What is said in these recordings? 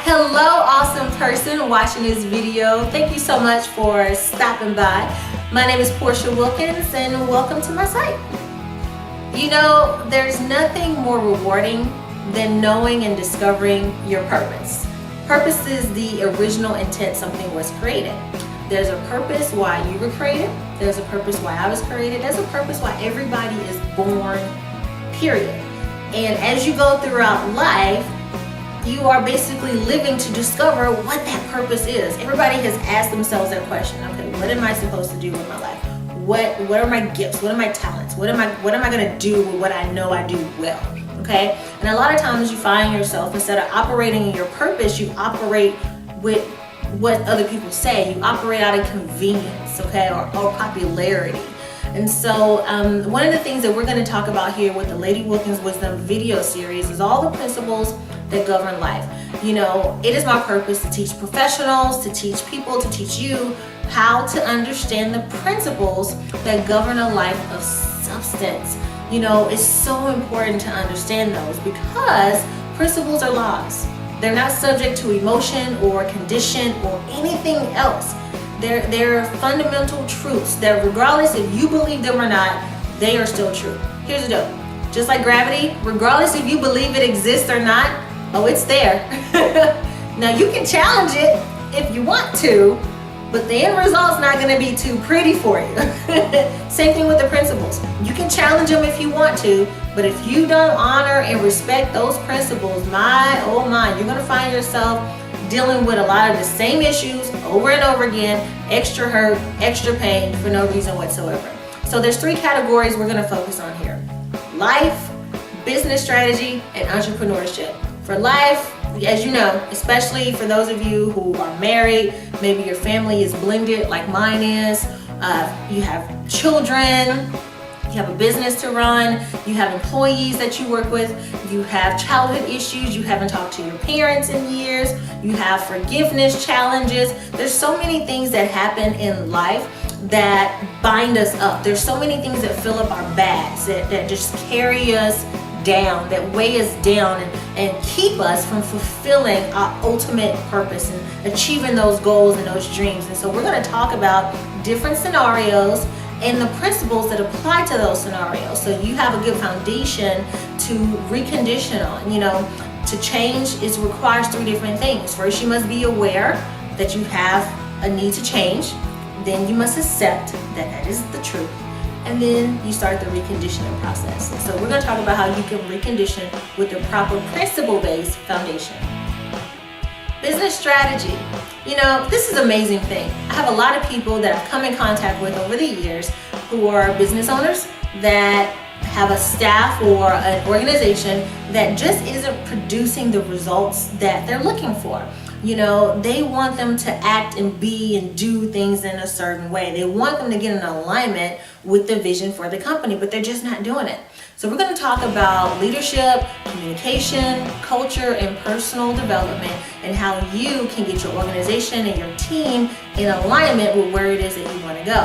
Hello, awesome person watching this video. Thank you so much for stopping by. My name is Porshea Wilkins and welcome to my site. You know, there's nothing more rewarding than knowing and discovering your purpose. Purpose is the original intent something was created. There's a purpose why you were created. There's a purpose why I was created. There's a purpose why everybody is born, period. And as you go throughout life, you are basically living to discover what that purpose is. Everybody has asked themselves that question. Okay, what am I supposed to do with my life? What are my gifts? What are my talents? What am I gonna do with what I know I do well? Okay? And a lot of times you find yourself, instead of operating in your purpose, you operate with what other people say. You operate out of convenience, okay, or popularity. And so one of the things that we're going to talk about here with the Lady Wilkins Wisdom video series is all the principles that govern life. You know, it is my purpose to teach professionals, to teach people, to teach you how to understand the principles that govern a life of substance. You know, it's so important to understand those because principles are laws. They're not subject to emotion or condition or anything else. They're fundamental truths that regardless if you believe them or not, they are still true. Here's the deal. Just like gravity, regardless if you believe it exists or not, oh, it's there. Now you can challenge it if you want to, but the end result's not gonna be too pretty for you. Same thing with the principles. You can challenge them if you want to, but if you don't honor and respect those principles, my, oh my, you're gonna find yourself dealing with a lot of the same issues over and over again, extra hurt, extra pain for no reason whatsoever. So there's three categories we're gonna focus on here: life, business strategy, and entrepreneurship. For life, as you know, especially for those of you who are married, maybe your family is blended like mine is, you have children, you have a business to run, you have employees that you work with, you have childhood issues, you haven't talked to your parents in years, you have forgiveness challenges. There's so many things that happen in life that bind us up. There's so many things that fill up our bags, that just carry us down, that weigh us down and keep us from fulfilling our ultimate purpose and achieving those goals and those dreams. And so we're going to talk about different scenarios and the principles that apply to those scenarios, so you have a good foundation to recondition on. You know, to change, it requires three different things. First, you must be aware that you have a need to change. Then you must accept that that is the truth. And then you start the reconditioning process. So we're going to talk about how you can recondition with the proper principle-based foundation. Business strategy. You know, this is an amazing thing. I have a lot of people that I've come in contact with over the years who are business owners that have a staff or an organization that just isn't producing the results that they're looking for. You know, they want them to act and be and do things in a certain way. They want them to get in alignment with the vision for the company, but they're just not doing it. So we're going to talk about leadership, communication, culture, and personal development, and how you can get your organization and your team in alignment with where it is that you want to go.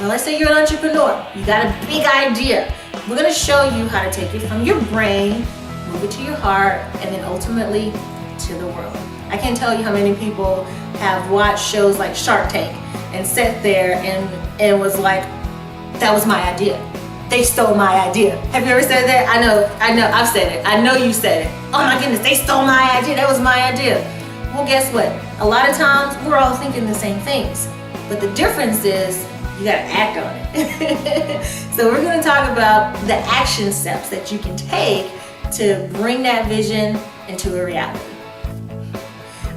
Now, let's say you're an entrepreneur. You got a big idea. We're going to show you how to take it from your brain, move it to your heart, and then ultimately to the world. I can't tell you how many people have watched shows like Shark Tank and sat there and was like, that was my idea. They stole my idea. Have you ever said that? I know, I've said it. I know you said it. Oh my goodness, they stole my idea. That was my idea. Well, guess what? A lot of times we're all thinking the same things, but the difference is you gotta act on it. So we're gonna talk about the action steps that you can take to bring that vision into a reality.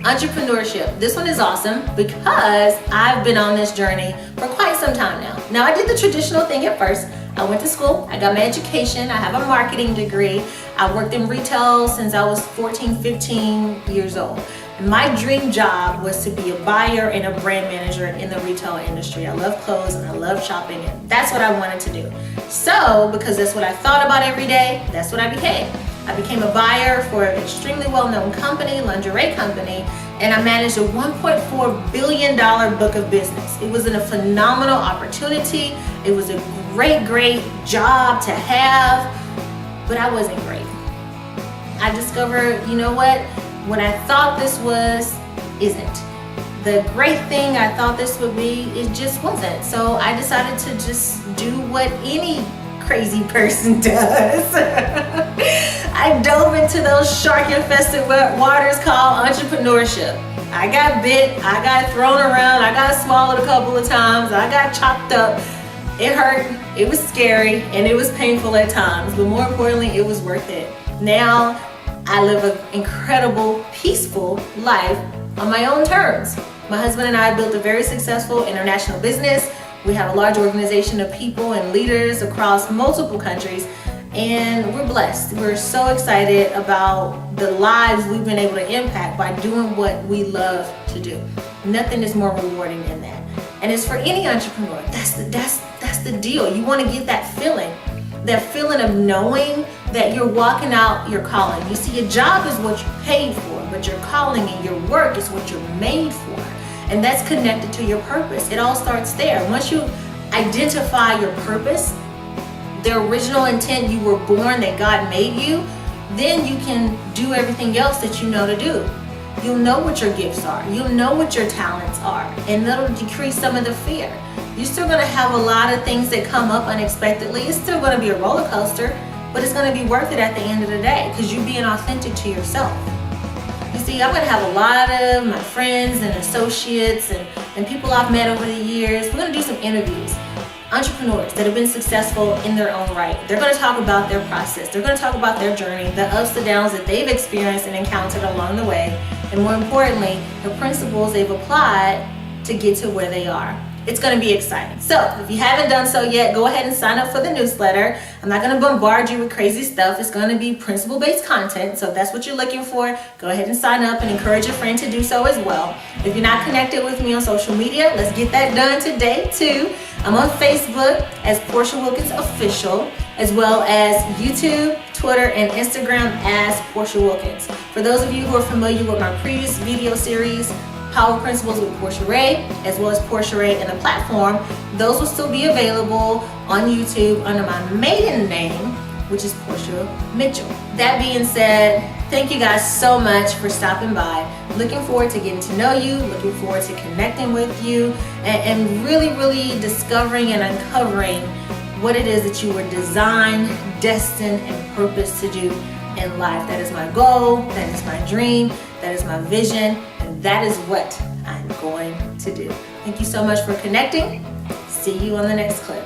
Entrepreneurship. This one is awesome because I've been on this journey for quite some time now. Now, I did the traditional thing at first. I went to school, I got my education, I have a marketing degree. I worked in retail since I was 14, 15 years old. And my dream job was to be a buyer and a brand manager in the retail industry. I love clothes and I love shopping, and that's what I wanted to do. So, because that's what I thought about every day, that's what I became. I became a buyer for an extremely well-known company, lingerie company, and I managed a $1.4 billion book of business. It was a phenomenal opportunity. It was a great job to have, but I wasn't great. I discovered, you know what? What I thought this was isn't. The great thing I thought this would be, it just wasn't. So I decided to just do what any crazy person does. I dove into those shark-infested waters called entrepreneurship. I got bit, I got thrown around, I got swallowed a couple of times, I got chopped up. It hurt, it was scary, and it was painful at times, but more importantly, it was worth it. Now, I live an incredible, peaceful life on my own terms. My husband and I built a very successful international business. We have a large organization of people and leaders across multiple countries, and we're blessed. We're so excited about the lives we've been able to impact by doing what we love to do. Nothing is more rewarding than that. And it's for any entrepreneur. That's the deal. You want to get that feeling of knowing that you're walking out your calling. You see, your job is what you're paid for, but your calling and your work is what you're made for. And that's connected to your purpose. It all starts there. Once you identify your purpose, the original intent you were born that God made you, then you can do everything else that you know to do. You'll know what your gifts are. You'll know what your talents are. And that'll decrease some of the fear. You're still gonna have a lot of things that come up unexpectedly. It's still gonna be a roller coaster, but it's gonna be worth it at the end of the day because you're being authentic to yourself. You see, I'm gonna have a lot of my friends and associates and people I've met over the years. We're gonna do some interviews. Entrepreneurs that have been successful in their own right. They're gonna talk about their process. They're gonna talk about their journey, the ups and downs that they've experienced and encountered along the way, and more importantly, the principles they've applied to get to where they are. It's gonna be exciting. So if you haven't done so yet, go ahead and sign up for the newsletter. I'm not gonna bombard you with crazy stuff. It's gonna be principle-based content. So if that's what you're looking for, go ahead and sign up and encourage your friend to do so as well. If you're not connected with me on social media, let's get that done today too. I'm on Facebook as Porshea Wilkins Official, as well as YouTube, Twitter, and Instagram as Porshea Wilkins. For those of you who are familiar with my previous video series, Power Principles with Porshea Ray, as well as Porshea Ray and the platform, those will still be available on YouTube under my maiden name, which is Porshea Mitchell. That being said, thank you guys so much for stopping by. Looking forward to getting to know you, looking forward to connecting with you, and really discovering and uncovering what it is that you were designed, destined, and purposed to do in life. That is my goal, that is my dream, that is my vision, and that is what I'm going to do. Thank you so much for connecting. See you on the next clip.